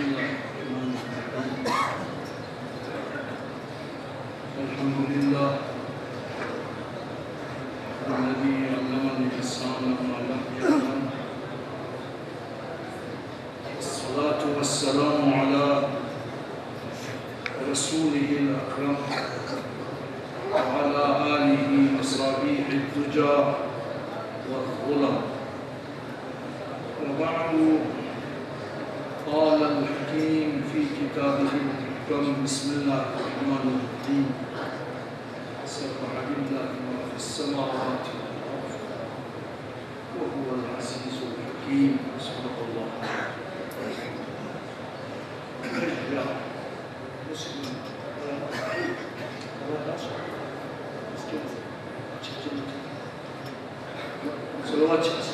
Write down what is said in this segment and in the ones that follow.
الله الرحمن الرحيم الحمد لله الذي علم الإنسان ما لم يعلم والصلاة والسلام على رسوله الأكرم وعلى آله وصحبه التجار والظلم وبعد قال الحكيم في كتابه الحكم بسم الله الرحمن الرحيم سبح لله ما في السماوات والأرض وهو العزيز الحكيم صدق الله صلوات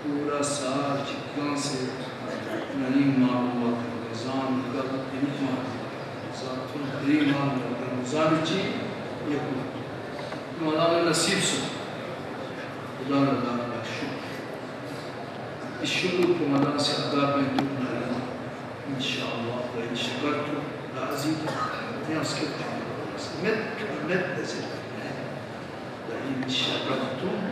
پورا سال چکان سے نہیں معلومات رمضان کا نہیں ذاتوں نہیں معلومات رمضان چی یہ مولانا نصیب سے خدا اللہ شکر اس شکر کو مولانا سے ادا میں دور نہ رہا انشاءاللہ وإن شکرتم لأزيدنکم اس کے مت نزل وإن شکرتم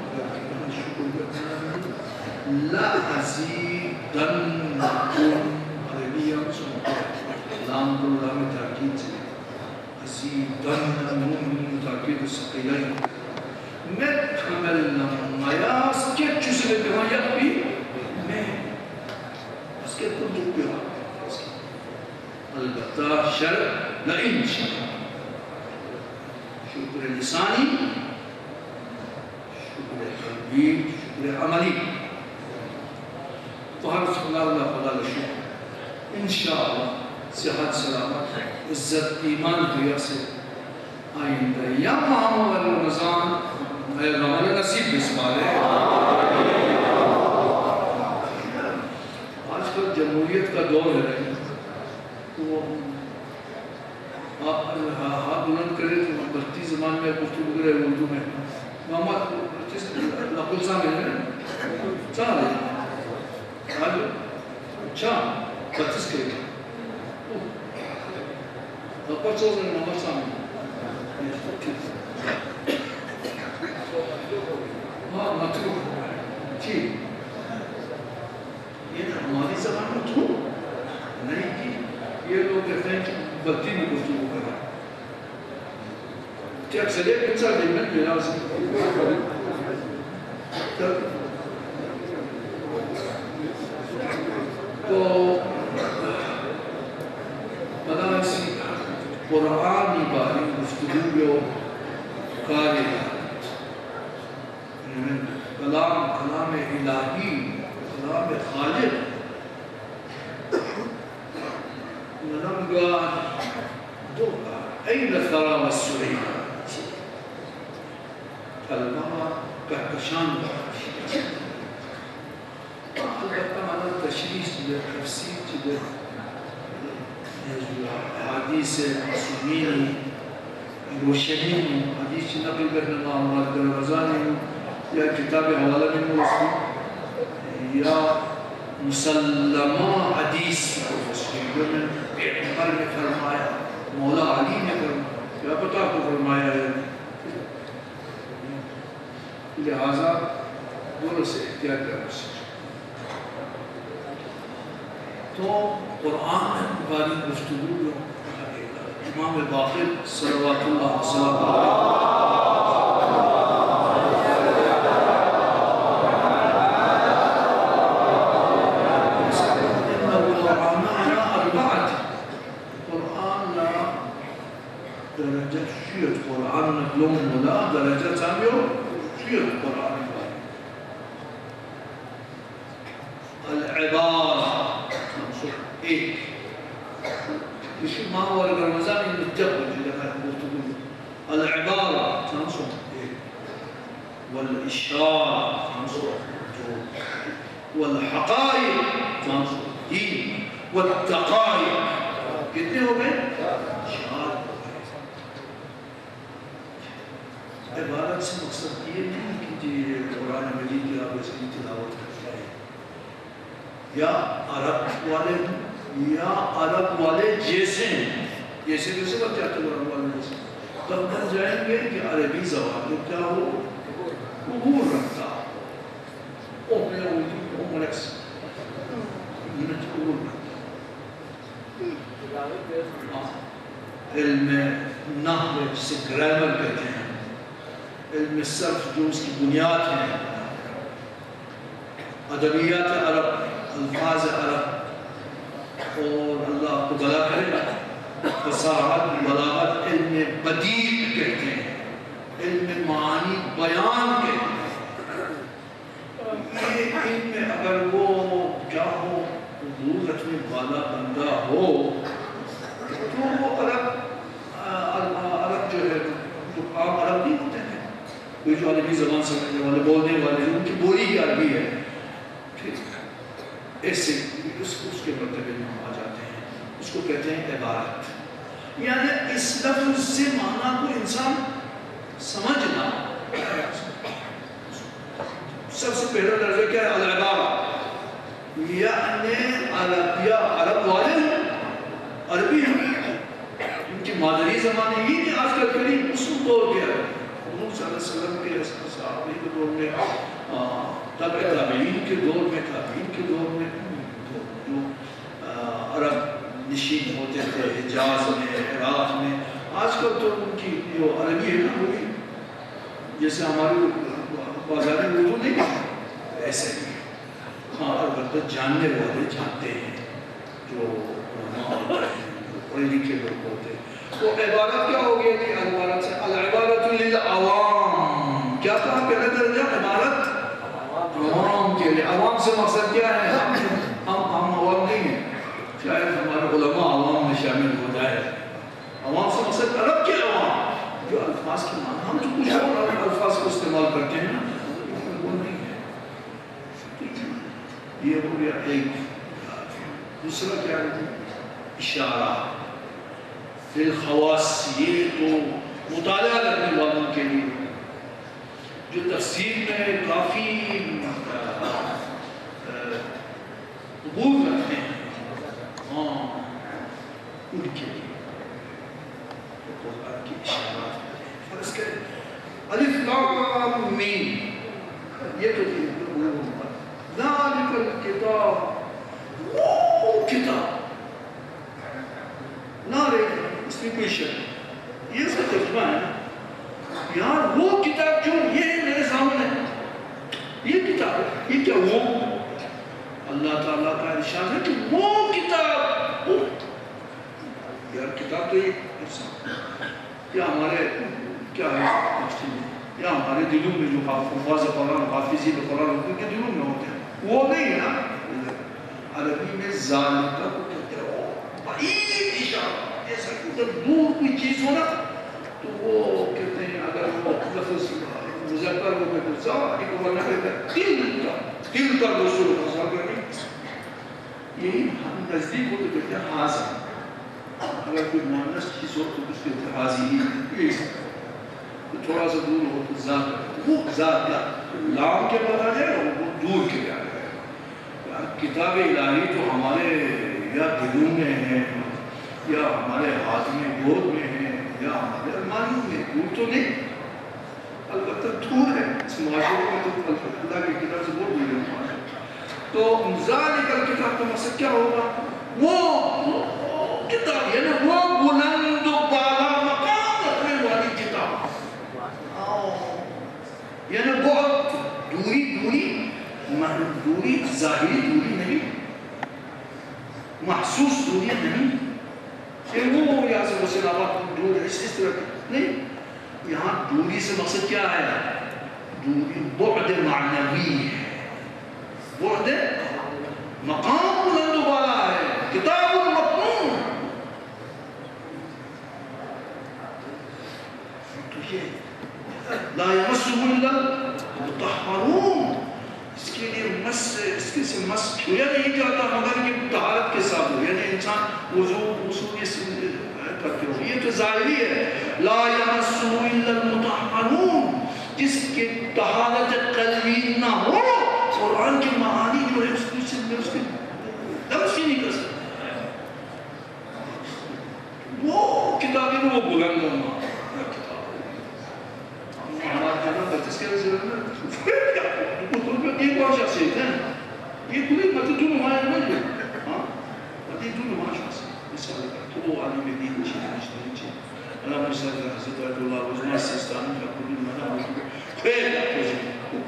لا أزيدنكم عربية لام لام تأكيد أزيدنكم تأكيد الثقيلين متحمل ما يسكت جزء بما يقبي ما يسكت كنت بها البتة شرع لئن شكر شكر لساني شكر قلبي شكر عملي تو ہر اللہ خدا شکر انشاءاللہ صحت سلامت عزت ایمان دیا سے آئندہ یا معامل رمضان اے رمضان نصیب بسمالے آج کل جمہوریت کا دور ہے تو آپ ہاتھ بلند کرے تو بلتی زمان میں گفتگو کرے اردو میں محمد جس لقل سامنے ہے چاہ رہے آجو اچھا 25 کے لپا چوز نے محمد سامنے ہاں مطلب ٹھیک یہ ہماری زبان میں تو نہیں کی یہ لوگ کہتے ہیں کہ بلتی میں گفتگو کرا کہ اکثریت انسان دیمن بنا سے تو مدارسی قرآنی باری گفتگو کاری کلام الہی کلام خالق نمگا این ثرا والسری کلمہ کہکشان البتہ مانا تشریح چیزے تفسیر چیزے حدیث معصومین روشنین حدیث نقل کرنے معاملات در رمضان یا کتاب حوالہ میں موجود یا مسلمہ حدیث جو میں پیغمبر نے فرمایا مولا علی نے فرمایا یا پتہ کو فرمایا ہے لہذا دونوں سے احتیاط کرنا سکتا تو قرآن باری گفتگو امام باقر صلوات اللہ وسلم قرآن درجة شيء قرآن نقلهم ولا درجة ساميو شيء قرآن ایک اسی ماہ اور رمضان میں جب وجود ہے گفتگو العبارہ چانسو ایک والاشار چانسو والحقائق چانسو تین والدقائق کتنے ہو گئے؟ چار ہو گئے. عبارت سے مقصد یہ نہیں کہ جی قرآن مجید کی آپ اس کی تلاوت کرتے ہیں یا عرب والے یا عرب والے جیسے ہیں جیسے بات چاہتے ہیں عرب والے جیسے تب بن جائیں گے کہ عربی زبان کو کیا ہو قبول رکھتا ملکس قبول رکھتا علم نحو جسے گرامر کہتے ہیں علم صرف جو اس کی بنیاد ہے ادبیات عرب الفاظ عرب اور اللہ کو بلا کرے فصاحت بلاغت علم بدیع کہتے ہیں علم معانی بیان کہتے ہیں یہ علم اگر وہ کیا ہو حضور رکھنے والا بندہ ہو تو وہ عرب جو ہے جو عام عرب نہیں ہوتے ہیں کوئی جو عربی زبان سمجھنے والے بولنے والے جو ان کی بولی کی عربی ہے ایسے اس کے مرتبے میں ہم آ جاتے ہیں اس کو کہتے ہیں عبارت یعنی اس لفظ سے معنی کو انسان سمجھنا سب سے پہلا درجہ کیا ہے العبارہ یعنی عرب والے عربی ہیں ان کی مادری زبان ہے یہ کہ آج کل قریب اصول دور کیا ہے حضور صلی اللہ علیہ وسلم کے صحابہ کے دور میں تابعین کے دور میں تابعین کے دور میں جو عرب نشین ہوتے تھے حجاز میں عراق میں آج کل تو ان کی جو عربی ہے نا ہوگی جیسے ہماری بازار اردو نہیں ایسے ہی ہاں البتہ جاننے والے جانتے ہیں جو پڑھے لکھے لوگ ہوتے ہیں تو عبارت کیا ہو گیا کہ عبارت سے العبارت للعوام کیا کہا پہلے درجہ عبارت عوام کے لیے عوام سے مقصد کیا ہے ہم عوام نہیں ہیں شاید ہمارے علماء عوام میں شامل ہو جائے عوام سے مقصد عرب کے عوام جو الفاظ کی معنی ہم جو کچھ اور الفاظ کو استعمال کرتے ہیں وہ نہیں ہے یہ ہو گیا ایک دوسرا کیا ہے اشارہ فی الخواص یہ تو مطالعہ کرنے والوں کے لیے جو تفسیر میں کافی قبول رکھتے ہیں ان کے لیے قرآن کی اشارات فرض کریں الف لام میم یہ تو ذالک الکتاب وہ کتاب نہ رہے اس میں کوئی شک یہ اس کا ترجمہ ہے یار وہ کتاب جو یہ میرے سامنے یہ کتاب ہے یہ کیا وہ اللہ تعالیٰ کا ارشاد ہے کہ وہ کتاب یار کتاب تو یہ کیا ہمارے کیا ہے یا ہمارے دلوں میں جو حفاظ قرآن حافظی قرآن ان کے دلوں میں ہوتے ہیں وہ نہیں ہے نا عربی میں ذالکہ کو کہتے ہیں بعید اشارہ جیسا کہ ادھر دور کوئی چیز ہو نا تو وہ کہتے ہیں اگر وہ لفظ مذکر ہو کہ ذالک کو ورنہ کہتے ہیں دل کا رسول کا نہیں یہی ہم نزدیک ہو تو کہتے ہیں حاضر اگر کوئی مؤنث چیز ہو تو اس کے حاضر ہی تھوڑا سا دور ہو تو ذات وہ ذات کیا لام کے بعد آ جائے وہ دور کے بعد آ جائے کتاب الہی تو ہمارے یا دلوں میں ہے یا ہمارے ہاتھ میں گود میں ہے یا ہمارے ارمانوں میں دور تو نہیں البتہ دور ہے اس معاشرے میں تو اللہ کی کتاب سے بہت دور ہے تو ذالک الکتاب کا مقصد کیا ہوگا وہ کتاب یعنی وہ بلند و بالا مقام رکھنے والی کتاب یعنی بہت دوری ظاہری دوری نہیں محسوس دوری نہیں کہ وہ یہاں سے وسیل آباد دور اس طرح نہیں یہاں دوری سے مقصد کیا ہے دوری بعد معنوی ہے بعد مقام بلند و بالا ہے کتاب لا يمسه إلا المطهرون. اس کے لیے مس اس سے مس چھویا نہیں جاتا مگر یہ طہارت کے ساتھ ہو، یعنی انسان وضو کرتے ہو. یہ تو ظاہری ہے. لا يمسه إلا المطهرون، جس کے طہارت قلبی نہ ہو قرآن کی معانی جو ہے اس کے لمس ہی نہیں کر سکتا. وہ کتابیں وہ بلند ہونا ہمارا جناب بچس کے رضی یہ کون شخصیت ہے؟ یہ کلی مدد نمائن نہیں ہے. مدد نمائن شخصیت مثال تو وہ عالم دین چیز اللہ مثال حضرت عبد اللہ عزمان سیستان کا کلی مدد خیر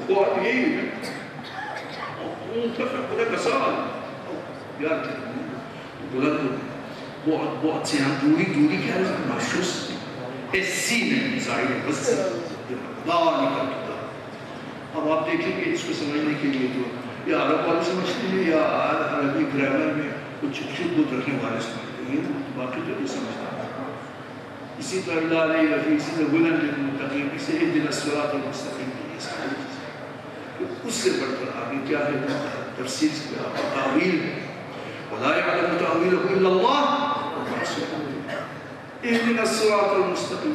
وہ یہی ہے اون تفق لك سؤال یاد کریں بلند بہت سے ہم دوری کیا ہے محسوس السینہ ظاہر بس لا نکل کتاب. اب آپ دیکھیں گے اس کو سمجھنے کے لیے جو یا عرب والے سمجھتے ہیں یا عربی گرامر میں کچھ شدت رکھنے والے سمجھتے ہیں، باقی تو نہیں سمجھتا. اسی طرح لا ریب فیہ، اسی طرح ہدی للمتقین، اسی اهدنا الصراط المستقیم. اس سے بڑھ کر آگے کیا ہے تفسیر کا تعویل ولا يعلم تأويله إلا الله. اهدنا الصراط المستقیم،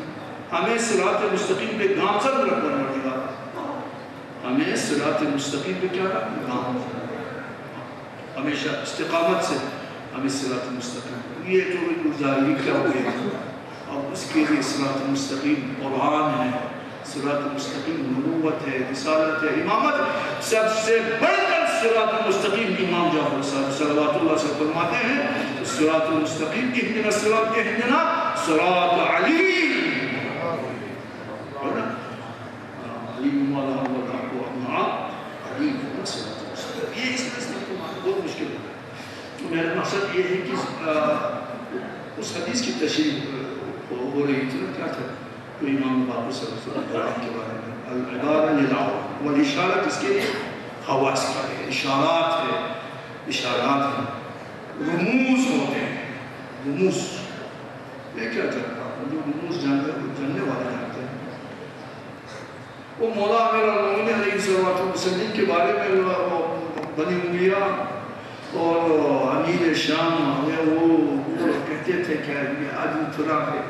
ہمیں صراط مستقیم پہ گامزن رکھنا پڑے گا. ہمیں صراط مستقیم پہ کیا رکھنا ہمیشہ استقامت سے ہمیں صراط مستقیم. یہ جو ظاہری کیا ہوئے اب اس کے لیے صراط مستقیم قرآن ہے، صراط مستقیم نبوت ہے، رسالت ہے، امامت. سب سے بڑھ کر صراط مستقیم امام جعفر صاحب صلوات اللہ سے فرماتے ہیں صراط مستقیم اهدنا الصراط اهدنا صراط علی. علیم مولا والحق والمعا علیم صراط مستقیم. یہ اس مسئلے کو بہت مشکل ہے. میرا مقصد یہ ہے کہ اس حدیث کی تشریح ہو رہی تھی کیا تھا تو امام باقر صلی اللہ علیہ وسلم کے بارے میں العبارہ للعوام والاشارت اس کے لیے خواص کا ہے، اشارات ہے، اشارات ہیں، رموز ہوتے ہیں. رموز یہ کیا چاہتا ہے جو رموز جاننے والے جانتے ہیں. وہ مولا امیر المومنین علیہ الصلوۃ والسلام کے بارے میں بنی امیہ اور امیر شام وہ کہتے تھے کہ یہ آدمی تراب ہے،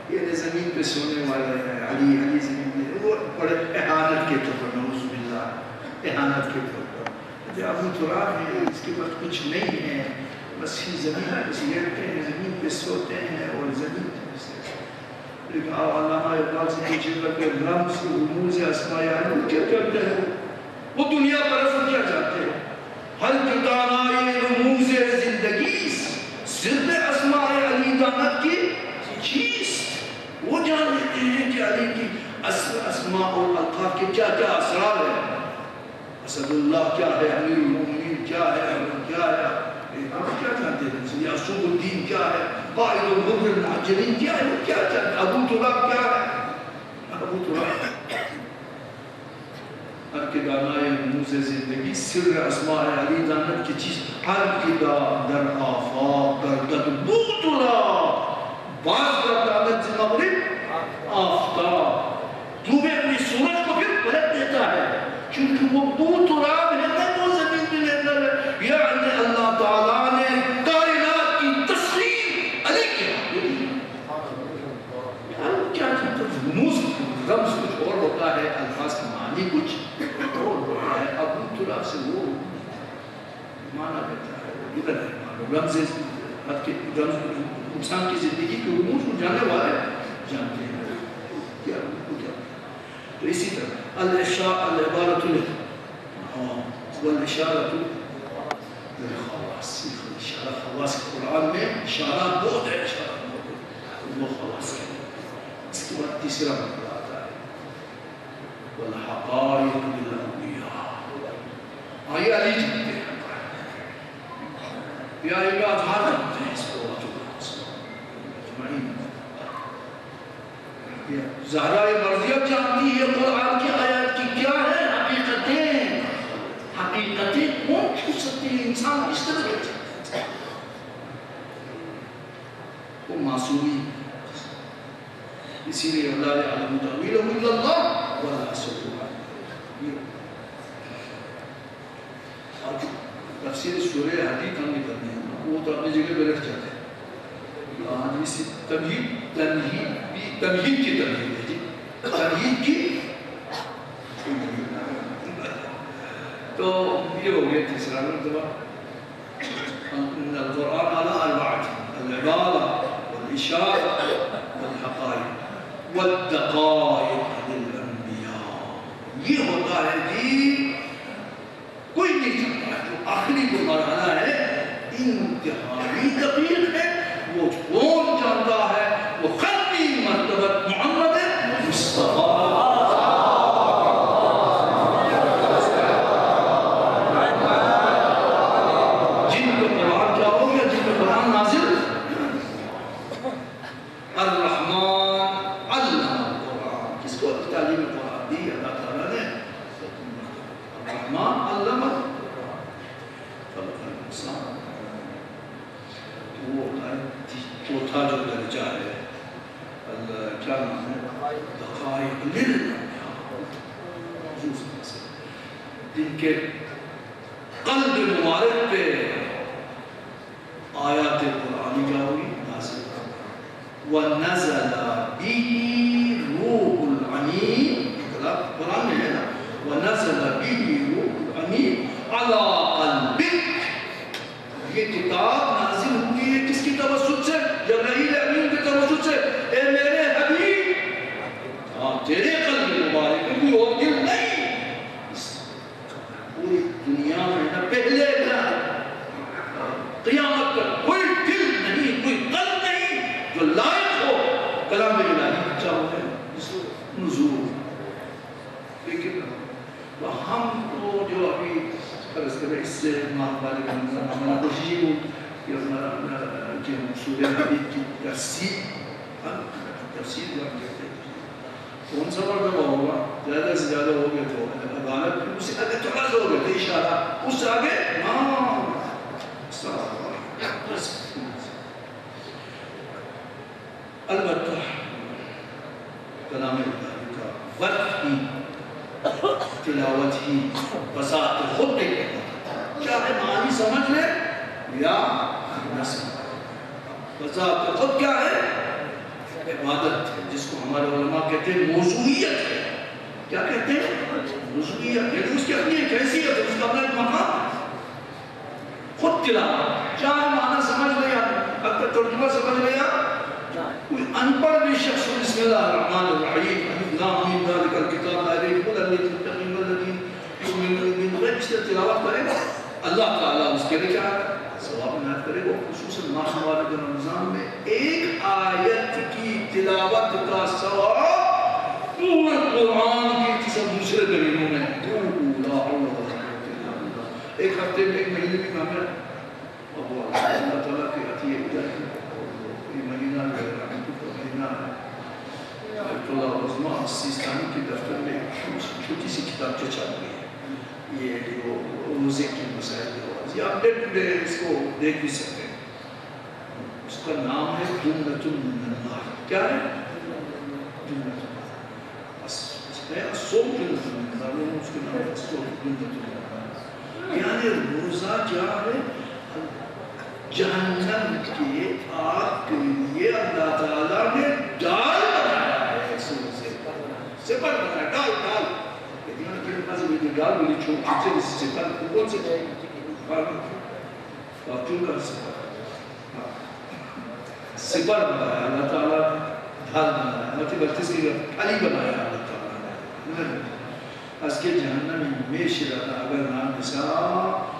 یہ زمین پہ سونے والا ہے. علی زمین پہ وہ بڑے احانت کے طور پر نعوذ باللہ احانت کے طور پر ابو تراب ہے، اس کے بعد کچھ نہیں ہے، بس ہی زمین پہ لیٹتے ہیں، زمین پہ سوتے ہیں اور زمین پہ لیکن علامہ اقبال سے پوچھے گا کہ رمز رموز اسماء وہ کیا کرتے ہیں؟ وہ دنیا پرست کیا چاہتے ہیں؟ حل جدانائی رموز زندگی سر اسماء علی دانت کی چیز وہ جان لیتے ہیں کہ علی کی اسماء اور القاب کے کیا کیا اسرار ہیں. اسد اللہ کیا ہے، امیر المومنین کیا ہے، کیا ہے، کیا جانتے ہیں؟ یعصوب الدین کیا ہے، قائد الغر المحجرین کیا ہے، وہ کیا جانتے ہیں؟ ابو تراب کیا ہے؟ ابو تراب ہر کے دانائے رموز زندگی سر اسماء علی دانت کی چیز ہر کے در آفاق گردد بو تراب باز گردانت مغرب آفتاب. تو بھی اپنی سورج کو پھر پلٹ دیتا ہے کیونکہ وہ بو تراب ہے نا، وہ زمین پہ لیتا ہے. یعنی اللہ تعالیٰ نے کائنات کی تصویر علی کیا کیا رموز رمز کچھ اور ہوتا ہے، الفاظ کی معنی کچھ اور ہوتا ہے. ابو تراب سے وہ مانا دیتا ہے ادھر ہے رمز انسان کی زندگی کے رموز کو جاننے والے جانتے ہیں کیا تو اسی طرح العبارت والاشارت للخواص. اشارہ خواص قرآن میں اشارات بہت ہے، اشارات بہت وہ خواص ہے. اس کے بعد تیسرا مطلب آتا ہے والحقائق للانبیاء. آئیے علی جانتے ہیں یا اظہار جانتے ہیں اس کو زہرا مرضیہ جانتی ہے قرآن کی آیات کی کیا ہے حقیقتیں. حقیقتیں کون چھو سکتے ہیں انسان اس طرح کے وہ معصومی. اسی لیے اللہ علیہ تأویل تو اپنی جگہ پہ رکھ جاتے ہیں. اس تمہید کی تمہید ہے جی. تمہید کی تو یہ ہو گیا تیسرا مرتبہ. القرآن على أربعة: العبارة والإشارة والحقائق والدقائق للأنبياء. یہ ہوتا ہے جی کوئی نہیں جانتا ہے. جو آخری جو مرحلہ ہے انتہائی دقیق ہے. وہ کون جانتا ہے؟ وہ ختمی مرتبہ محمد مصطفیٰ. چوتھا جو درجہ ہے کیا نام ہے؟ دقائق للانبیاء. جن کے قلب مبارک پہ آیات قرآنی کیا ہوئی؟ نازل. وَنَزَلَ بِهِ رُوحُ الْعَمِينَ. قرآن میں ہے نا. وَنَزَلَ بِهِ رُوحُ الْعَمِينَ عَلَىٰ قَلْبِكَ. یہ کتاب نازل ہوئی ہے کس کی توسط سے؟ جبرائیل امین کی توسط سے. اے میرے حبیب تیرے قلب مبارک میں کوئی اور دل نہیں. پوری دنیا میں نہ پہلے نہ قیامت تک کوئی دل نہیں, کوئی قلب نہیں جو لائق ہو کلام الہی کا ہوتا ہے نزول. لیکن ہم تو جو ابھی اس سے ماہواری کا نظام ہمارا کوشش ہی ہو کہ ہمارا سورہ حدیث کی تفسیر کون سا مرتبہ ہوگا؟ زیادہ سے زیادہ ہو گیا تو عدالت اس سے آگے تھوڑا سا ہو گیا تھا اشارہ. اس سے آگے البتہ کلام الہی کا وقت ہی تلاوت ہی بذات خود نہیں کرتا. چاہے معنی سمجھ لے یا نہ سمجھ. بذات خود کیا ہے؟ عبادت ہے جس کو ہمارے علماء کہتے ہیں موضوعیت ہے. کیا کہتے ہیں؟ موضوعیت. یعنی اس کی اپنی ایک حیثیت ہے, اس کا اپنا ایک مقام. خود تلاوت چاہے معنی سمجھ لے یا اگر ترجمہ سمجھ لے یا کوئی ان پڑھ بھی شخص بسم اللہ الرحمن الرحیم الف لام میم ذالک الکتاب لا ریب فیہ ھدی للمتقین والذین یؤمنون بالغیب. اس سے تلاوت کرے گا اللہ تعالیٰ اس کے لیے کیا ثواب عنایت کرے گا. خصوصاً ماہ مبارک رمضان میں ایک آیت کی تلاوت کا ثواب پورے قرآن کی سب دوسرے مہینوں میں. ایک ہفتے میں ایک مہینے میں ہمیں اللہ تعالیٰ کی عطیہ یہ مہینہ مہینہ اللہ عظمہ سیستانی کے دفتر میں چھوٹی سی کتاب چل رہی ہے. یہ جو روزے کے مسائل یا آپ اس کو دیکھ بھی سکتے ہیں. اس کا نام ہے جنت من النار. کیا ہے؟ جنت. الصوم جنت من النار. اس کے نام ہے الصوم جنت من النار. یعنی روزہ کیا ہے؟ جہنم کی آگ کے لیے اللہ تعالیٰ نے ڈال بنایا ہے. سپر بنایا ڈال. ڈال بلی چھوٹی سے سپر کون سے سپر بنایا اللہ تعالیٰ نے. ڈھال بنایا مطلب 32 کی علی بنایا اللہ تعالیٰ نے. اس کے جہنم میں شرط اگر نام نساء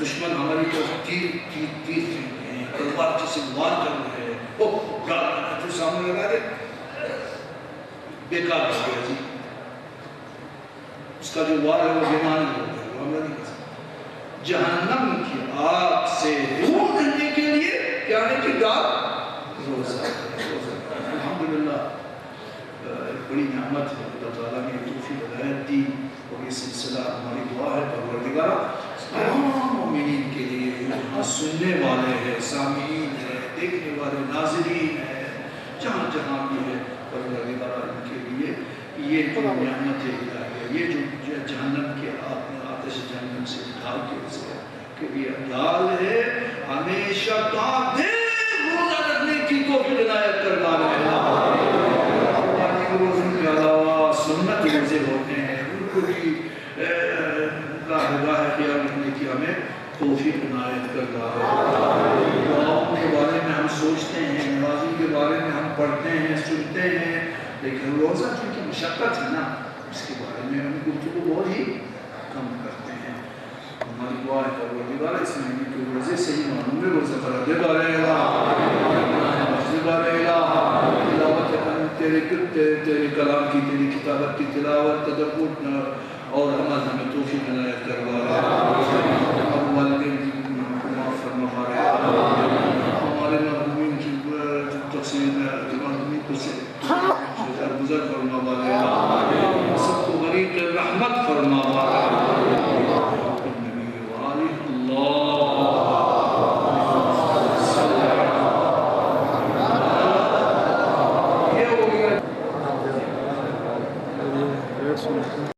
دشمن ہماری طرف تیر پھینکتے ہیں, تلوار سے وار کر رہے ہیں, وہ سامنے لگا دے بیکار ہو گیا جی. اس کا جو وار ہے وہ بیمانی ہو گیا, وہ ہم نہیں کر سکتے. جہنم کی آگ سے دور رہنے کے لیے کیا ہے کہ ڈال روزہ. الحمدللہ ایک بڑی نعمت ہے اللہ تعالیٰ نے توفیق ہدایت دی, اور یہ سلسلہ ہماری دعا ہے پروردگار تمام مومنین کے لیے سننے والے ہیں, سامعین ہیں, دیکھنے والے ناظرین ہیں, جہاں جہاں بھی ہے پروردگار ان کے لیے یہ نعمت الہی ہے. یہ جو جہنم کے آتش جہنم سے ڈھال کے کہ یہ حال ہے ہمیشہ روزہ رکھنے کی توفیق عنایت کرنا ہے روزوں کے علاوہ سنت روزے ہوتے ہیں ان کو بھی راہ خیال رکھنے کی ہمیں توفیق عنایت کرنا ہے دعاؤں کے بارے میں ہم سوچتے ہیں نمازی کے بارے میں ہم پڑھتے ہیں سنتے ہیں لیکن روزہ چونکہ مشقت ہے نا اس کے بارے میں ہم گفتگو بہت ہی کم کرتے ہیں ہماری دعا ہے پروردگار اس مہینے کے روزے صحیح معنوں میں روزہ فرض رہے گا تیرے کلام کی تیری کتابت کی تلاوت تدبر اور عمل ہمیں توفیق عنایت کروا